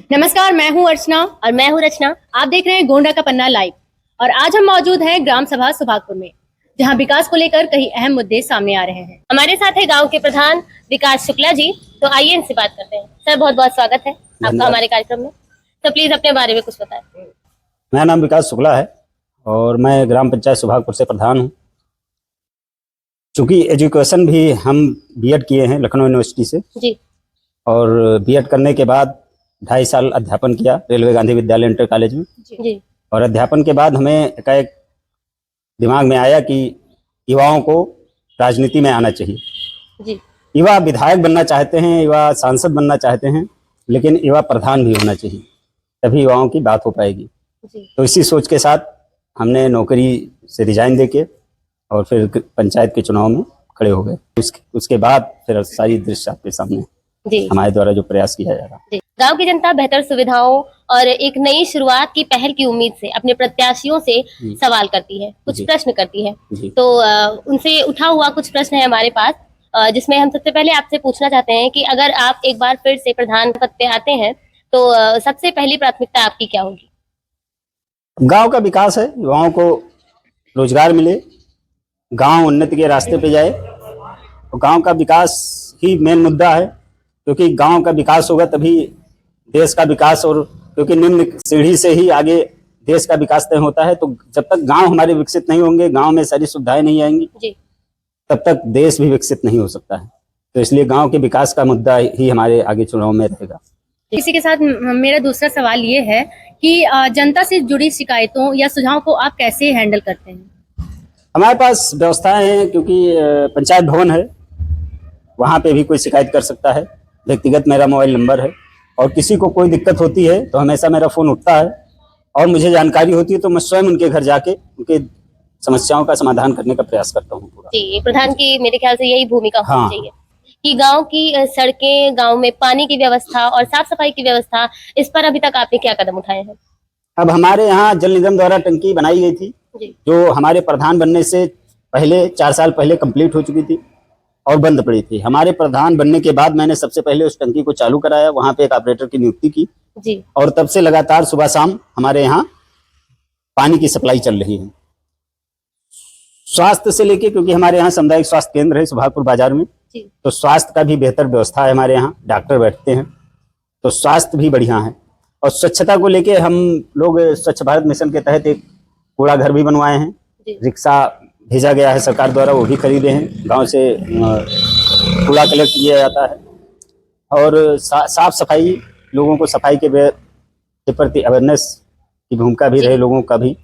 नमस्कार, मैं हूं अर्चना और मैं हूं रचना। आप देख रहे हैं गोंडा का पन्ना लाइव और आज हम मौजूद हैं ग्राम सभा सुभागपुर में, जहां विकास को लेकर कई अहम मुद्दे सामने आ रहे हैं। हमारे साथ है गांव के प्रधान विकास शुक्ला जी। तो आइए इनसे बात करते हैं। सर, बहुत बहुत स्वागत है आपका हमारे कार्यक्रम में। तो प्लीज अपने बारे में कुछ बताएं। मेरा नाम विकास शुक्ला है और मैं ग्राम पंचायत सुभागपुर से प्रधान हूँ। चूँकि एजुकेशन भी हम बीएड किए हैं लखनऊ यूनिवर्सिटी से जी। और बीएड करने के बाद 2.5 साल अध्यापन किया रेलवे गांधी विद्यालय इंटर कॉलेज में। जी। और अध्यापन के बाद हमें एकाएक दिमाग में आया कि युवाओं को राजनीति में आना चाहिए। जी। युवा विधायक बनना चाहते हैं, युवा सांसद बनना चाहते हैं, लेकिन युवा प्रधान भी होना चाहिए, तभी युवाओं की बात हो पाएगी। जी। तो इसी सोच के साथ हमने नौकरी से रिजाइन देके और फिर पंचायत के चुनाव में खड़े हो गए। उसके बाद फिर सारी दृश्य आपके सामने हमारे द्वारा जो प्रयास किया जा रहा है। गांव की जनता बेहतर सुविधाओं और एक नई शुरुआत की पहल की उम्मीद से अपने प्रत्याशियों से सवाल करती है, कुछ प्रश्न करती है। तो उनसे उठा हुआ कुछ प्रश्न है हमारे पास, जिसमें हम सबसे पहले आपसे पूछना चाहते हैं कि अगर आप एक बार फिर से प्रधान पद पे आते हैं तो सबसे पहली प्राथमिकता आपकी क्या होगी? गांव का विकास है, युवाओं को रोजगार मिले, गांव उन्नति के रास्ते पे जाए। तो गांव का विकास ही मेन मुद्दा है, क्योंकि गांव का विकास होगा तभी देश का विकास, और क्योंकि निम्न सीढ़ी से ही आगे देश का विकास तय होता है। तो जब तक गांव हमारे विकसित नहीं होंगे, गांव में सारी सुविधाएं नहीं आएंगी, तब तक देश भी विकसित नहीं हो सकता है। तो इसलिए गांव के विकास का मुद्दा ही हमारे आगे चुनाव में रहेगा। इसी के साथ मेरा दूसरा सवाल ये है कि जनता से जुड़ी शिकायतों या सुझावों को आप कैसे हैंडल करते हैं? हमारे पास व्यवस्थाएं हैं, क्योंकि पंचायत भवन है, वहाँ पे भी कोई शिकायत कर सकता है। व्यक्तिगत मेरा मोबाइल नंबर है और किसी को कोई दिक्कत होती है तो हमेशा मेरा फोन उठता है और मुझे जानकारी होती है तो मैं स्वयं उनके घर जाके उनके समस्याओं का समाधान करने का प्रयास करता हूँ। जी, प्रधान की मेरे ख्याल से यही भूमिका होनी चाहिए कि गांव की सड़कें, गांव में पानी की व्यवस्था और साफ सफाई की व्यवस्था, इस पर अभी तक आपने क्या कदम उठाए हैं? अब हमारे यहाँ जल निगम द्वारा टंकी बनाई गई थी, जो हमारे प्रधान बनने से पहले 4 साल पहले कंप्लीट हो चुकी थी और बंद पड़ी थी। हमारे प्रधान बनने के बाद मैंने सबसे पहले उस टंकी को चालू कराया, वहां पे एक ऑपरेटर की नियुक्ति की जी। और तब से लगातार सुबह शाम हमारे यहाँ पानी की सप्लाई चल रही है। स्वास्थ्य से लेके, क्योंकि हमारे यहाँ सामुदायिक स्वास्थ्य केंद्र है सुभागपुर बाजार में, तो स्वास्थ्य का भी बेहतर व्यवस्था है। हमारे यहाँ डॉक्टर बैठते हैं, तो स्वास्थ्य भी बढ़िया है। और स्वच्छता को लेके हम लोग स्वच्छ भारत मिशन के तहत एक कूड़ा घर भी बनवाए हैं, रिक्शा भेजा गया है सरकार द्वारा, वो भी खरीदे हैं। गांव से कूड़ा कलेक्ट किया जाता है और साफ सफाई, लोगों को सफाई के प्रति अवेयरनेस की भूमिका भी रहे लोगों का भी।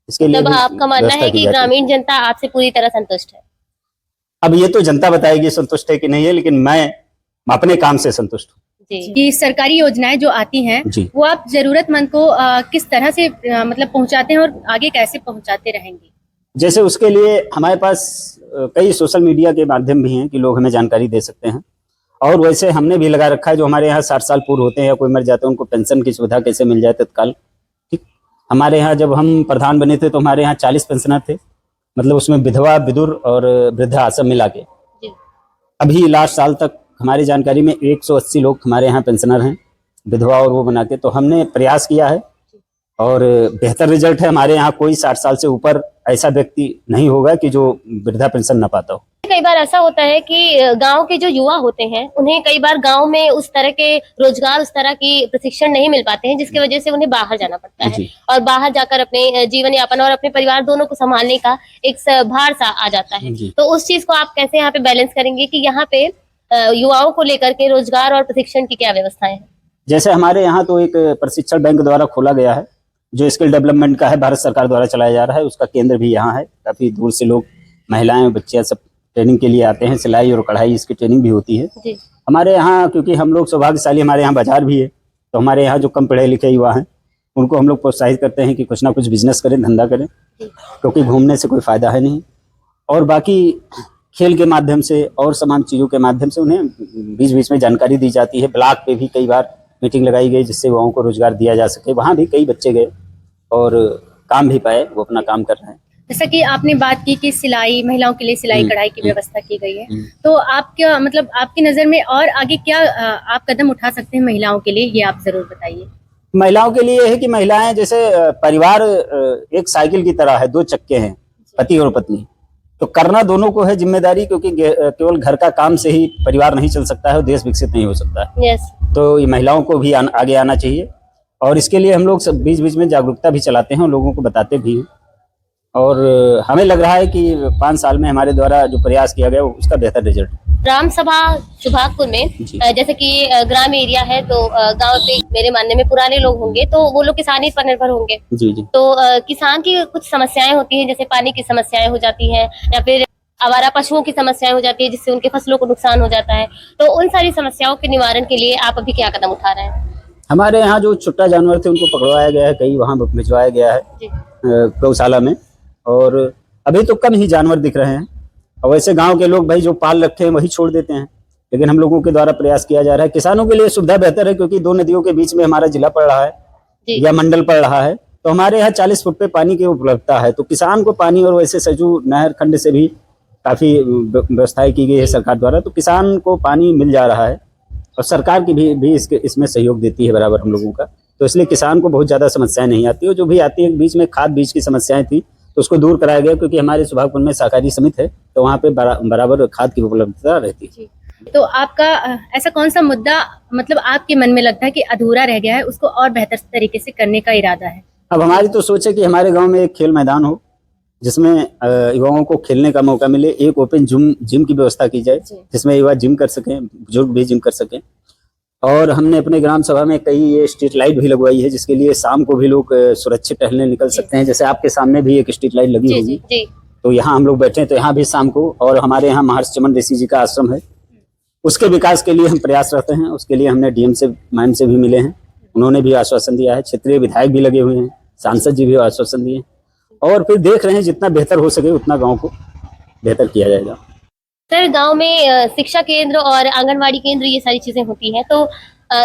इसके लिए आपका मानना है कि ग्रामीण जनता आपसे पूरी तरह संतुष्ट है? अब ये तो जनता बताएगी संतुष्ट है कि नहीं है, लेकिन मैं अपने काम से संतुष्ट हूँ। कि सरकारी योजनाएं जो आती हैं वो आप जरूरतमंद को किस तरह से मतलब पहुंचाते हैं और आगे कैसे पहुंचाते रहेंगे? जैसे उसके लिए हमारे पास कई सोशल मीडिया के माध्यम भी हैं कि लोग हमें जानकारी दे सकते हैं। और वैसे हमने भी लगा रखा है, जो हमारे यहाँ 60 साल पूर्व होते हैं या कोई मर जाते हैं, उनको पेंशन की सुविधा कैसे मिल जाए तत्काल। ठीक, हमारे यहाँ जब हम प्रधान बने थे तो हमारे यहाँ 40 पेंशनर थे, मतलब उसमें विधवा, विधुर और वृद्धा सब मिला के। अभी लास्ट साल तक हमारी जानकारी में 180 लोग हमारे यहाँ पेंशनर हैं, विधवा और वो बना के। तो हमने प्रयास किया है और बेहतर रिजल्ट है। हमारे यहाँ कोई 60 साल से ऊपर ऐसा व्यक्ति नहीं होगा कि जो वृद्धा पेंशन ना पाता हो। कई बार ऐसा होता है कि गांव के जो युवा होते हैं उन्हें कई बार गांव में उस तरह के रोजगार, उस तरह की प्रशिक्षण नहीं मिल पाते हैं, जिसकी वजह से उन्हें बाहर जाना पड़ता है और बाहर जाकर अपने जीवन यापन और अपने परिवार दोनों को संभालने का एक भार सा आ जाता है। तो उस चीज को आप कैसे यहाँ पे बैलेंस करेंगे कि यहाँ पे युवाओं को लेकर के रोजगार और प्रशिक्षण की क्या व्यवस्थाएं हैं? जैसे हमारे यहाँ तो एक प्रशिक्षण बैंक द्वारा खोला गया है, जो स्किल डेवलपमेंट का है, भारत सरकार द्वारा चलाया जा रहा है। उसका केंद्र भी यहाँ है। काफी दूर से लोग, महिलाएं, बच्चे सब ट्रेनिंग के लिए आते हैं। सिलाई और कढ़ाई इसकी ट्रेनिंग भी होती है हमारे यहाँ। क्योंकि हम लोग सौभाग्यशाली, हमारे यहाँ बाजार भी है, तो हमारे यहाँ जो कम पढ़े लिखे युवा हैं उनको हम लोग प्रोत्साहित करते हैं कि कुछ ना कुछ बिजनेस करें, धंधा करें, क्योंकि घूमने से कोई फायदा है नहीं। और बाकी खेल के माध्यम से और तमाम चीज़ों के माध्यम से उन्हें बीच बीच में जानकारी दी जाती है। ब्लॉक पे भी कई बार मीटिंग लगाई गई जिससे युवाओं को रोजगार दिया जा सके। वहाँ भी कई बच्चे गए और काम भी पाए, वो अपना काम कर रहे हैं। जैसा कि आपने बात की कि सिलाई, महिलाओं के लिए सिलाई कढ़ाई की व्यवस्था की गई है, तो आप क्या मतलब आपकी नज़र में और आगे क्या आप कदम उठा सकते हैं महिलाओं के लिए, ये आप जरूर बताइए। महिलाओं के लिए है कि महिलाएं जैसे परिवार एक साइकिल की तरह है, दो चक्के हैं, पति और पत्नी। तो करना दोनों को है जिम्मेदारी, क्योंकि केवल घर का काम से ही परिवार नहीं चल सकता है और देश विकसित नहीं हो सकता है। यस। तो ये महिलाओं को भी आगे आना चाहिए, और इसके लिए हम लोग सब बीच बीच में जागरूकता भी चलाते हैं और लोगों को बताते भी हैं। और हमें लग रहा है कि 5 साल में हमारे द्वारा जो प्रयास किया गया उसका बेहतर रिजल्ट। ग्राम सभा सुभागपुर में जैसे कि ग्राम एरिया है, तो गांव पे मेरे मानने में पुराने लोग होंगे, तो वो लोग किसानी पर निर्भर होंगे। जी जी। तो किसान की कुछ समस्याएं होती हैं, जैसे पानी की समस्याएं हो जाती हैं, या फिर आवारा पशुओं की समस्याएं हो जाती है, जिससे उनके फसलों को नुकसान हो जाता है। तो उन सारी समस्याओं के निवारण के लिए आप अभी क्या कदम उठा रहे हैं? हमारे यहाँ जो छुट्टा जानवर थे उनको पकड़वाया गया है, कहीं वहाँ भिजवाया गया है गौशाला में, और अभी तो कम ही जानवर दिख रहे हैं। और वैसे गांव के लोग भाई जो पाल रखे हैं वही छोड़ देते हैं, लेकिन हम लोगों के द्वारा प्रयास किया जा रहा है। किसानों के लिए सुविधा बेहतर है, क्योंकि 2 नदियों के बीच में हमारा जिला पड़ रहा है या मंडल पड़ रहा है, तो हमारे यहाँ 40 फुट पे पानी की उपलब्धता है। तो किसान को पानी, और वैसे सजू नहर खंड से भी काफी व्यवस्थाएं की गई है सरकार द्वारा, तो किसान को पानी मिल जा रहा है, और सरकार की भी इसमें सहयोग देती है बराबर हम लोगों का। तो इसलिए किसान को बहुत ज्यादा समस्याएं नहीं आती, और जो भी आती है, बीच में खाद बीज की समस्याएं थी तो उसको दूर कराया गया, क्योंकि हमारे सुभागपुर में सहकारी समिति है, तो वहाँ पे बराबर खाद की उपलब्धता रहती है। तो आपका ऐसा कौन सा मुद्दा मतलब आपके मन में लगता है कि अधूरा रह गया है, उसको और बेहतर तरीके से करने का इरादा है? अब हमारी तो सोच है कि हमारे गांव में एक खेल मैदान हो, जिसमें युवाओं को खेलने का मौका मिले। एक ओपन जिम की व्यवस्था की जाए, जिसमें युवा जिम कर सकें, बुजुर्ग भी जिम कर सकें। और हमने अपने ग्राम सभा में कई ये स्ट्रीट लाइट भी लगवाई है, जिसके लिए शाम को भी लोग सुरक्षित टहलने निकल सकते हैं। जैसे आपके सामने भी एक स्ट्रीट लाइट लगी होगी, तो यहाँ हम लोग बैठे हैं, तो यहाँ भी शाम को। और हमारे यहाँ महर्षि चमन ऋषि जी का आश्रम है, उसके विकास के लिए हम प्रयासरत हैं। उसके लिए हमने डीएम से, मैम से भी मिले हैं, उन्होंने भी आश्वासन दिया है। क्षेत्रीय विधायक भी लगे हुए हैं, सांसद जी भी आश्वासन दिए, और फिर देख रहे हैं जितना बेहतर हो सके उतना गाँव को बेहतर किया जाएगा। सर, गांव में शिक्षा केंद्र और आंगनवाड़ी केंद्र ये सारी चीजें होती हैं, तो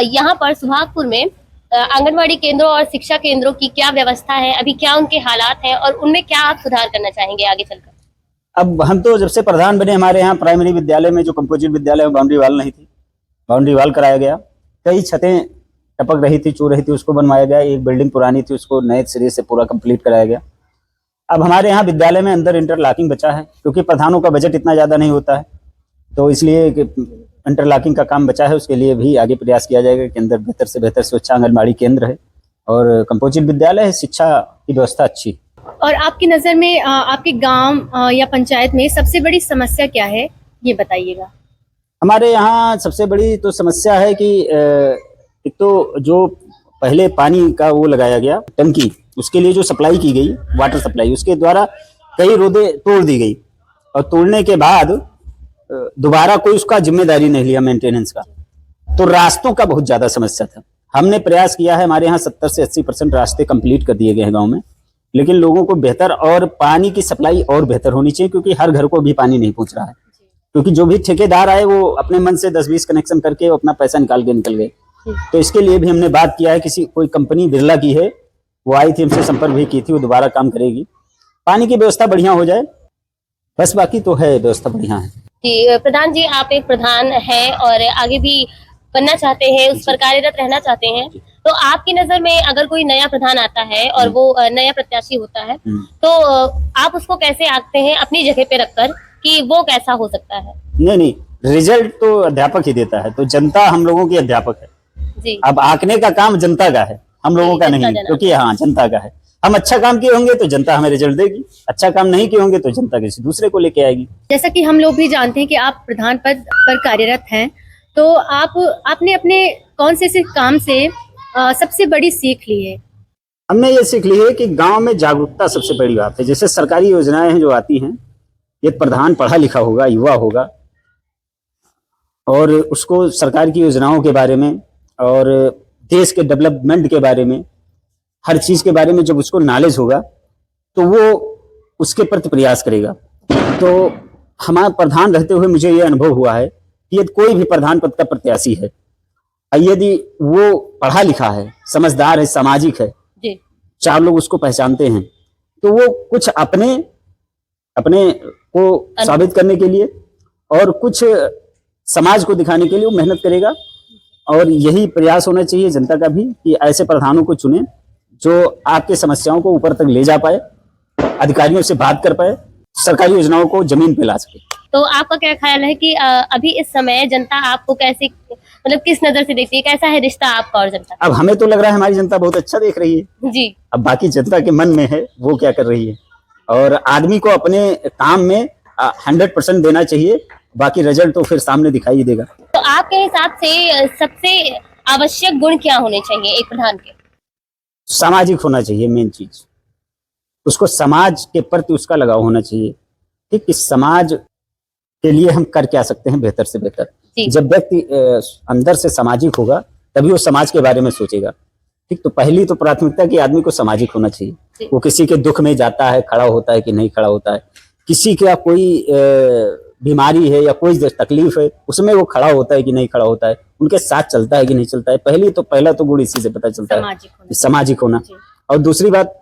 यहाँ पर सुभागपुर में आंगनवाड़ी केंद्रों और शिक्षा केंद्रों की क्या व्यवस्था है, अभी क्या उनके हालात हैं, और उनमें क्या आप सुधार करना चाहेंगे आगे चलकर? अब हम तो जब से प्रधान बने, हमारे यहाँ प्राइमरी विद्यालय में जो कंपोजिट विद्यालय में बाउंड्री वाल नहीं थी, बाउंड्री वाल कराया गया। कई छतें टपक रही थी, चू रही थी, उसको बनवाया गया। एक बिल्डिंग पुरानी थी, उसको नए सिरे से पूरा कंप्लीट कराया गया। अब हमारे यहाँ विद्यालय में अंदर इंटरलॉकिंग बचा है, क्योंकि प्रधानों का बजट इतना ज़्यादा नहीं होता है, तो इसलिए इंटरलॉकिंग का काम बचा है। उसके लिए भी आगे प्रयास किया जाएगा कि अंदर बेहतर से बेहतर स्वच्छ आंगनबाड़ी केंद्र है और कंपोजिट विद्यालय है, शिक्षा की व्यवस्था अच्छी। और आपकी नज़र में आपके गांव या पंचायत में सबसे बड़ी समस्या क्या है, ये बताइएगा। हमारे यहाँ सबसे बड़ी तो समस्या है कि एक तो जो पहले पानी का वो लगाया गया टंकी, उसके लिए जो सप्लाई की गई वाटर सप्लाई, उसके द्वारा कई रोडे तोड़ दी गई, और तोड़ने के बाद दोबारा कोई उसका जिम्मेदारी नहीं लिया मेंटेनेंस का। तो रास्तों का बहुत ज्यादा समस्या था। हमने प्रयास किया है, हमारे यहाँ 70 से 80% रास्ते कंप्लीट कर दिए गए हैं गाँव में, लेकिन लोगों को बेहतर और पानी की सप्लाई और बेहतर होनी चाहिए, क्योंकि हर घर को भी पानी नहीं पहुंच रहा है। क्योंकि जो भी ठेकेदार आए वो अपने मन से 10-20 कनेक्शन करके अपना पैसा निकाल के निकल गए। तो इसके लिए भी हमने बात किया है, कोई कंपनी बिरला की है, वो आई थी, हमसे संपर्क भी की थी, वो दोबारा काम करेगी। पानी की व्यवस्था बढ़िया हो जाए बस, बाकी तो है व्यवस्था बढ़िया है। जी प्रधान जी, आप एक प्रधान हैं और आगे भी बनना चाहते हैं, उस पर कार्यरत रहना चाहते हैं, तो आपकी नजर में अगर कोई नया प्रधान आता है और वो नया प्रत्याशी होता है, तो आप उसको कैसे आंकते हैं अपनी जगह पे रखकर कि वो कैसा हो सकता है? नहीं, रिजल्ट तो अध्यापक ही देता है, तो जनता हम लोगों की अध्यापक है जी। अब आंकने का काम जनता का है, हम लोगों का नहीं, क्योंकि हाँ जनता का है। हम अच्छा काम किए होंगे तो जनता हमें रिजल्ट देगी, अच्छा काम नहीं किए होंगे तो जनता किसी दूसरे को लेके आएगी। जैसा कि हम लोग भी जानते हैं कि आप प्रधान पद पर कार्यरत हैं, तो आपने अपने कौन से काम से सबसे बड़ी सीख ली है? हमने ये सीख ली है कि गांव में जागरूकता सबसे बड़ी बात है। जैसे सरकारी योजनाएं हैं जो आती हैं, एक प्रधान पढ़ा लिखा होगा, युवा होगा, और उसको सरकार की योजनाओं के बारे में और देश के डेवलपमेंट के बारे में, हर चीज के बारे में जब उसको नॉलेज होगा तो वो उसके प्रति प्रयास करेगा। तो हमारा प्रधान रहते हुए मुझे ये अनुभव हुआ है कि यदि कोई भी प्रधान पद का प्रत्याशी है, यदि वो पढ़ा लिखा है, समझदार है, सामाजिक है, 4 लोग उसको पहचानते हैं, तो वो कुछ अपने अपने को साबित करने के लिए और कुछ समाज को दिखाने के लिए वो मेहनत करेगा। और यही प्रयास होना चाहिए जनता का भी कि ऐसे प्रधानों को चुने जो आपकी समस्याओं को ऊपर तक ले जा पाए, अधिकारियों से बात कर पाए, सरकारी योजनाओं को जमीन पे ला सके। तो आपका क्या ख्याल है कि अभी इस समय जनता आपको कैसे, मतलब किस नजर से देखती है, कैसा है रिश्ता आपका और जनता अब हमें तो लग रहा है हमारी जनता बहुत अच्छा देख रही है जी। अब बाकी जनता के मन में है वो क्या कर रही है। और आदमी को अपने काम में 100% देना चाहिए, बाकी रिजल्ट तो फिर सामने दिखाई देगा। तो आपके हिसाब से सबसे आवश्यक गुण क्या होने चाहिए एक प्रधान के? सामाजिक होना चाहिए मेन चीज, उसको समाज के प्रति उसका लगाव होना चाहिए। ठीक, इस समाज के लिए हम कर क्या सकते हैं बेहतर से बेहतर। जब व्यक्ति अंदर से सामाजिक होगा तभी वो समाज के बारे में सोचेगा। ठीक, तो पहली तो प्राथमिकता कि आदमी को सामाजिक होना चाहिए। वो किसी के दुख में जाता है, खड़ा होता है कि नहीं खड़ा होता है, किसी का कोई बीमारी है या कोई तकलीफ है उसमें वो खड़ा होता है कि नहीं खड़ा होता है, उनके साथ चलता है कि नहीं चलता है। पहला तो गुण इसी से पता चलता है, सामाजिक होना। और दूसरी बात,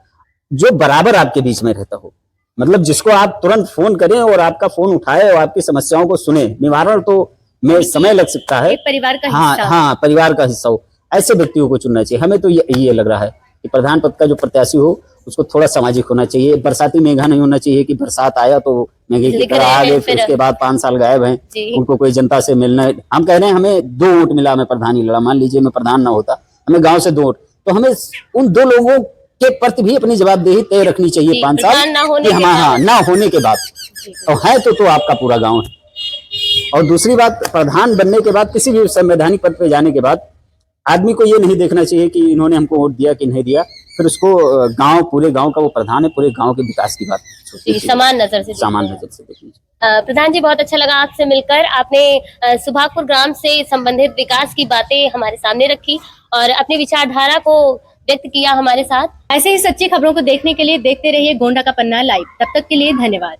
जो बराबर आपके बीच में रहता हो, मतलब जिसको आप तुरंत फोन करें और आपका फोन उठाए और आपकी समस्याओं को सुने। निवारण तो में समय लग सकता है, परिवार का हिस्सा, हाँ परिवार का हिस्सा हो, ऐसे व्यक्तियों को चुनना चाहिए। हमें तो ये लग रहा है कि प्रधान पद का जो प्रत्याशी हो उसको थोड़ा सामाजिक होना चाहिए। बरसाती मेघा नहीं होना चाहिए कि बरसात आया तो मेघे की तरह आ गए, फिर उसके बाद 5 साल गायब हैं, उनको कोई जनता से मिलना है। हम कह रहे हैं हमें 2 वोट मिला, हमें प्रधान ही लड़ा। मान लीजिए मैं प्रधान ना होता, हमें गांव से 2 वोट, तो हमें उन 2 लोगों के प्रति भी अपनी जवाबदेही तय रखनी चाहिए 5 साल ना होने के बाद। और है तो आपका पूरा गाँव है। और दूसरी बात, प्रधान बनने के बाद किसी भी संवैधानिक पद पे जाने के बाद आदमी को ये नहीं देखना चाहिए कि इन्होंने हमको वोट दिया कि नहीं दिया, फिर उसको पूरे गांव का वो प्रधान है, पूरे गांव के विकास की बात समान नजर से देखनी। प्रधान जी, बहुत अच्छा लगा आपसे मिलकर। आपने सुभागपुर ग्राम से संबंधित विकास की बातें हमारे सामने रखी और अपनी विचारधारा को व्यक्त किया हमारे साथ। ऐसे ही सच्ची खबरों को देखने के लिए देखते रहिए गोंडा का पन्ना लाइव। तब तक के लिए धन्यवाद।